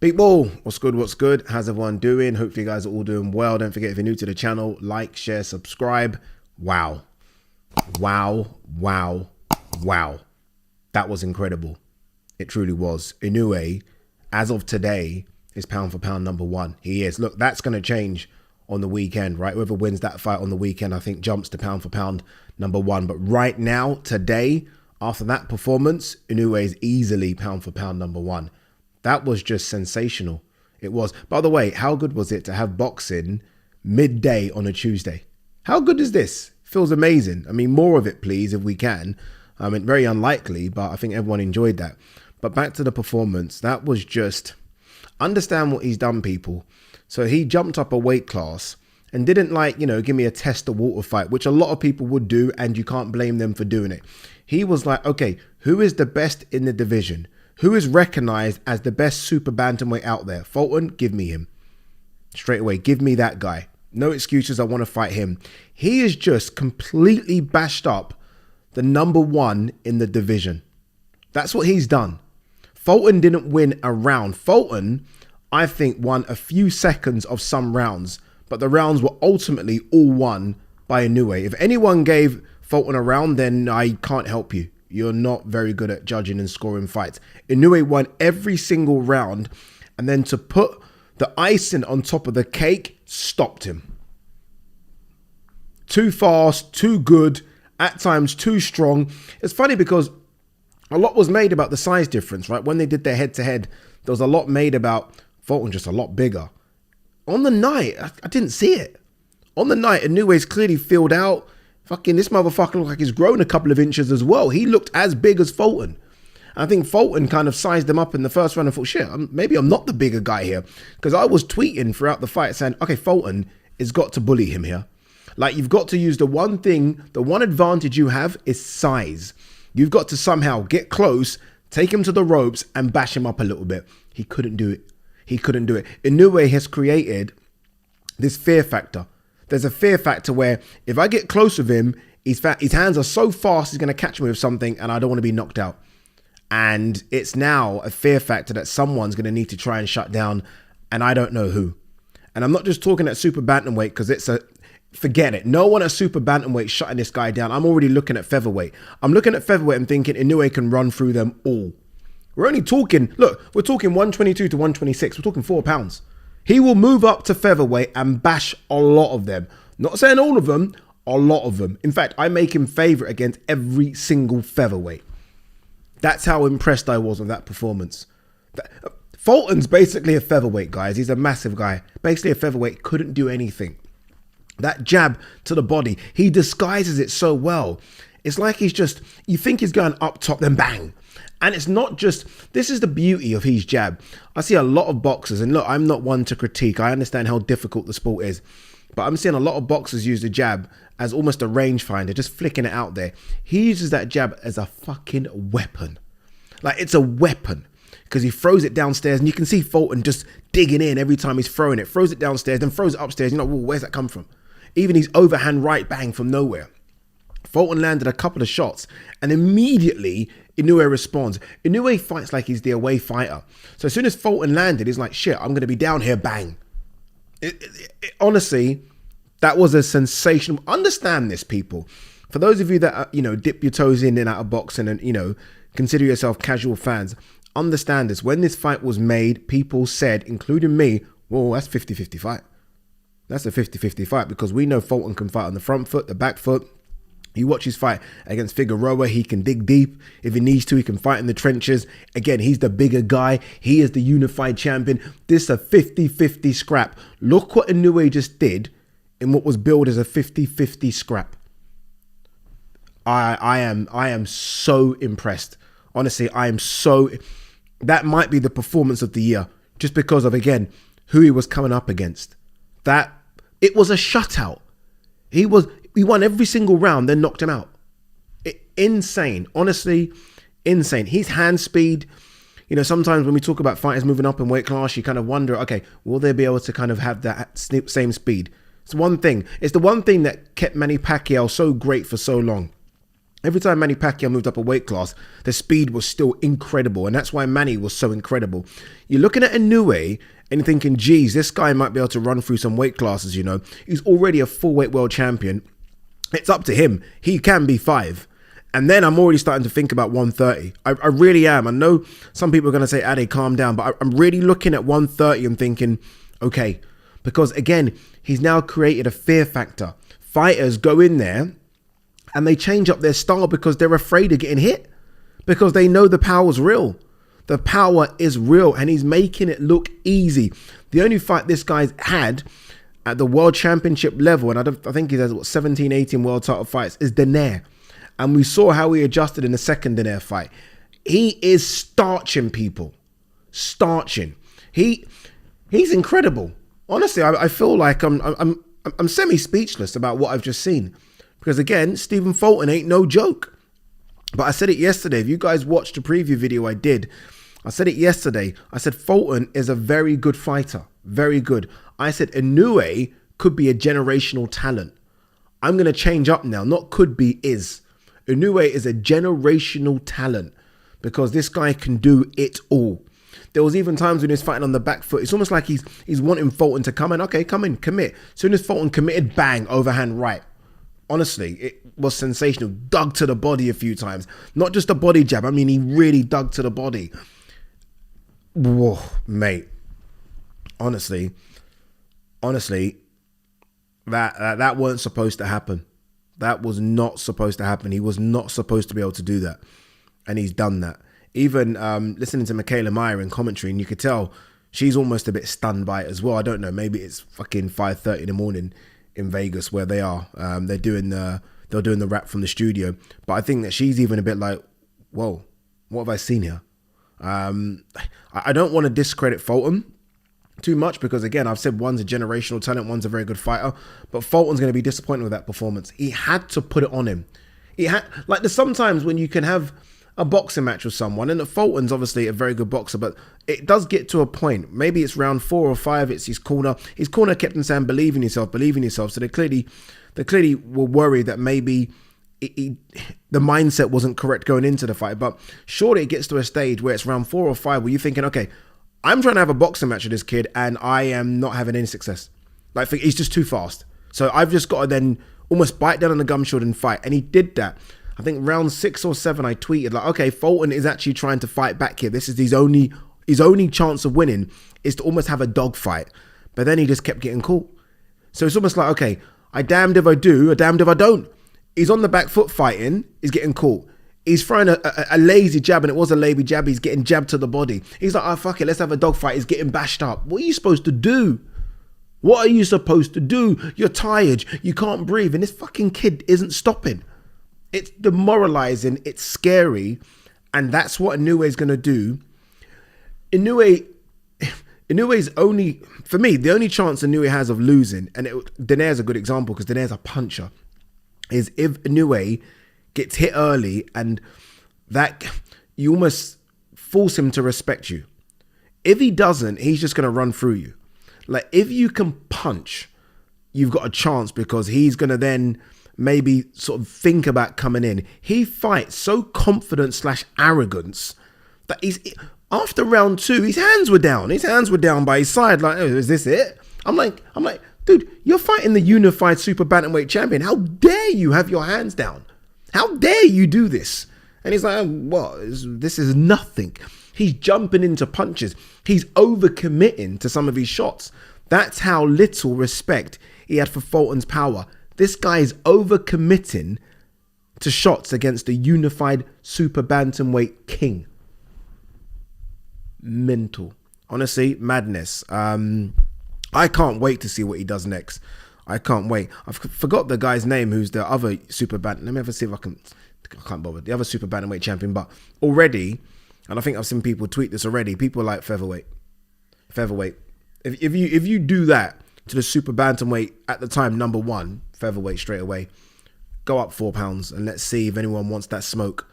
People, what's good, how's everyone doing? Hopefully you guys are all doing well. Don't forget, if you're new to the channel, like, share, subscribe. Wow, that was incredible. It truly was. Inoue, as of today, is pound for pound number one. He is. Look, that's going to change on the weekend, right? Whoever wins that fight on the weekend, I think, jumps to pound for pound number one. But right now, today, after that performance, Inoue is easily pound for pound number one. That was just sensational. It was. By the way, how good was it to have boxing midday on a Tuesday? How good is this? Feels amazing. I mean, more of it, please, if we can. I mean, very unlikely, but I think everyone enjoyed that. But back to the performance, that was just, understand what he's done, people. So he jumped up a weight class and didn't give me a test the water fight, which a lot of people would do, and you can't blame them for doing it. He was like, okay, who is the best in the division? Who is recognized as the best super bantamweight out there? Fulton, give me him. Straight away, give me that guy. No excuses, I want to fight him. He is just completely bashed up the number one in the division. That's what he's done. Fulton didn't win a round. Fulton, I think, won a few seconds of some rounds, but the rounds were ultimately all won by Inoue. If anyone gave Fulton a round, then I can't help you. You're not very good at judging and scoring fights. Inoue won every single round, and then to put the icing on top of the cake, stopped him. Too fast, too good, at times too strong. It's funny because a lot was made about the size difference, right? When they did their head-to-head, there was a lot made about Fulton just a lot bigger. On the night, I didn't see it. On the night, Inoue's clearly filled out. Fucking this motherfucker looked like he's grown a couple of inches as well. He looked as big as Fulton. I think Fulton kind of sized him up in the first round and thought, shit, maybe I'm not the bigger guy here. Because I was tweeting throughout the fight saying, okay, Fulton has got to bully him here. Like, you've got to use the one thing, the one advantage you have is size. You've got to somehow get close, take him to the ropes and bash him up a little bit. He couldn't do it. He couldn't do it. Inoue has created this fear factor. There's a fear factor where if I get close with him, his hands are so fast, he's going to catch me with something and I don't want to be knocked out. And it's now a fear factor that someone's going to need to try and shut down, and I don't know who. And I'm not just talking at super bantamweight because forget it. No one at super bantamweight shutting this guy down. I'm already looking at featherweight. I'm looking at featherweight and thinking Inoue can run through them all. We're only talking, look, we're talking 122 to 126. We're talking 4 pounds. He will move up to featherweight and bash a lot of them. Not saying all of them, a lot of them. In fact, I make him favorite against every single featherweight. That's how impressed I was with that performance. Fulton's basically a featherweight, guys. He's a massive guy. Basically a featherweight, couldn't do anything. That jab to the body, he disguises it so well. It's like he's just, you think he's going up top, then bang. And it's not just, this is the beauty of his jab. I see a lot of boxers, and look, I'm not one to critique. I understand how difficult the sport is. But I'm seeing a lot of boxers use the jab as almost a rangefinder, just flicking it out there. He uses that jab as a fucking weapon. Like, it's a weapon. Because he throws it downstairs, and you can see Fulton just digging in every time he's throwing it. Throws it downstairs, then throws it upstairs. You're like, well, where's that come from? Even his overhand right bang from nowhere. Fulton landed a couple of shots, and immediately Inoue responds. Inoue fights like he's the away fighter. So as soon as Fulton landed, he's like, shit, I'm going to be down here, bang. Honestly, that was a sensational. Understand this, people. For those of you that, dip your toes in and out of boxing and, consider yourself casual fans, understand this. When this fight was made, people said, including me, whoa, that's 50-50 fight. That's a 50-50 fight because we know Fulton can fight on the front foot, the back foot. You watch his fight against Figueroa, he can dig deep. If he needs to, he can fight in the trenches. Again, he's the bigger guy. He is the unified champion. This is a 50-50 scrap. Look what Inoue just did in what was billed as a 50-50 scrap. I am so impressed. Honestly, that might be the performance of the year just because of, again, who he was coming up against. It was a shutout. He won every single round, then knocked him out. Insane. Honestly, insane. His hand speed, sometimes when we talk about fighters moving up in weight class, you kind of wonder, okay, will they be able to kind of have that same speed? It's one thing. It's the one thing that kept Manny Pacquiao so great for so long. Every time Manny Pacquiao moved up a weight class, the speed was still incredible. And that's why Manny was so incredible. You're looking at Inoue and you're thinking, geez, this guy might be able to run through some weight classes, you know. He's already a full weight world champion. It's up to him. He can be 5. And then I'm already starting to think about 130. I really am. I know some people are going to say, Ade, calm down. But I'm really looking at 130 and thinking, okay. Because again, he's now created a fear factor. Fighters go in there and they change up their style because they're afraid of getting hit. Because they know the power's real. The power is real and he's making it look easy. The only fight this guy's had at the world championship level, and I think he has 17, 18 world title fights, is Daenerys. And we saw how he adjusted in the second Daenerys fight. He is starching people. Starching. He's incredible. Honestly, I feel like I'm semi-speechless about what I've just seen. Because again, Stephen Fulton ain't no joke. But I said it yesterday. If you guys watched the preview video I did, I said it yesterday. I said Fulton is a very good fighter. Very good. I said Inoue could be a generational talent. I'm going to change up now. Not could be, is. Inoue is a generational talent because this guy can do it all. There was even times when he was fighting on the back foot. It's almost like he's wanting Fulton to come in. Okay, come in, commit. As soon as Fulton committed, bang, overhand right. Honestly, it was sensational. Dug to the body a few times. Not just a body jab. I mean, he really dug to the body. Whoa, mate. Honestly, that weren't supposed to happen. That was not supposed to happen. He was not supposed to be able to do that. And he's done that. Even listening to Michaela Meyer in commentary, and you could tell she's almost a bit stunned by it as well. I don't know. Maybe it's fucking 5:30 in the morning in Vegas where they are. They're doing the rap from the studio. But I think that she's even a bit like, whoa, what have I seen here? I don't want to discredit Fulton too much because, again, I've said one's a generational talent, one's a very good fighter, but Fulton's going to be disappointed with that performance. He had to put it on him. There's sometimes when you can have a boxing match with someone, and Fulton's obviously a very good boxer, but it does get to a point. Maybe it's round 4 or 5. It's his corner. His corner kept him saying, believe in yourself. So they clearly were worried that maybe the mindset wasn't correct going into the fight. But surely it gets to a stage where it's round 4 or 5 where you're thinking, okay, I'm trying to have a boxing match with this kid and I am not having any success. Like, he's just too fast. So I've just got to then almost bite down on the gum shield and fight. And he did that. I think round 6 or 7, I tweeted like, okay, Fulton is actually trying to fight back here. This is his only chance of winning is to almost have a dog fight. But then he just kept getting caught. So it's almost like, okay, I damned if I do, I damned if I don't. He's on the back foot fighting, he's getting caught. He's throwing a lazy jab, and it was a lazy jab. He's getting jabbed to the body. He's like, oh, fuck it, let's have a dog fight. He's getting bashed up. What are you supposed to do? What are you supposed to do? You're tired. You can't breathe. And this fucking kid isn't stopping. It's demoralizing. It's scary. And that's what Inoue is going to do. Inoue's only, for me, the only chance Inoue has of losing, and Daenerys a good example because Daenerys a puncher, is if Inoue gets hit early and that you almost force him to respect you. If he doesn't, he's just going to run through you. Like, if you can punch, you've got a chance because he's going to then maybe sort of think about coming in. He fights so confident / arrogance that after round 2, his hands were down. His hands were down by his side. Like, oh, is this it? I'm like, dude, you're fighting the unified super bantamweight champion. How dare you have your hands down? How dare you do this? And he's like, what? This is nothing. He's jumping into punches. He's overcommitting to some of his shots. That's how little respect he had for Fulton's power. This guy is overcommitting to shots against the unified super bantamweight king. Mental. Honestly, madness. I can't wait to see what he does next. I can't wait. I forgot the guy's name who's the other super bantam. Let me ever see if I can't bother. The other super bantamweight champion. But already, and I think I've seen people tweet this already, people like featherweight. If you do that to the super bantamweight at the time, number 1, featherweight straight away, go up 4 pounds and let's see if anyone wants that smoke.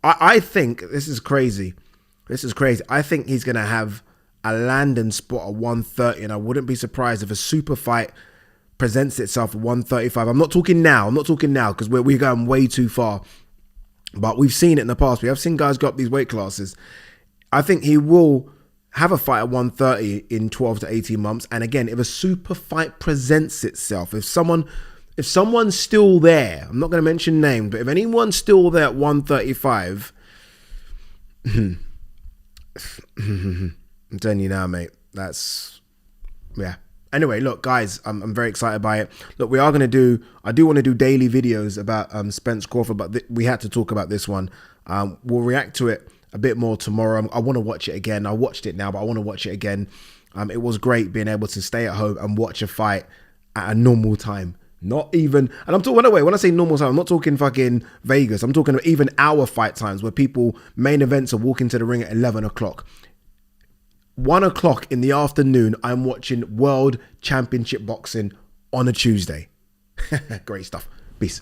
I think this is crazy. I think he's going to have a landing spot at 130, and I wouldn't be surprised if a super fight presents itself at 135. I'm not talking now because we're going way too far. But we've seen it in the past. We have seen guys go up these weight classes. I think he will have a fight at 130 in 12 to 18 months. And again, if a super fight presents itself, if someone's still there, I'm not going to mention names, but if anyone's still there at 135, I'm telling you now, mate, yeah. Anyway, look, guys, I'm very excited by it. Look, I do want to do daily videos about Spence Crawford, but we had to talk about this one. We'll react to it a bit more tomorrow. I want to watch it again. I watched it now, but I want to watch it again. It was great being able to stay at home and watch a fight at a normal time. Not even, and I'm talking, by the way, when I say normal time, I'm not talking fucking Vegas. I'm talking even our fight times where main events are walking to the ring at 11 o'clock. 1 o'clock in the afternoon, I'm watching World Championship Boxing on a Tuesday. Great stuff. Peace.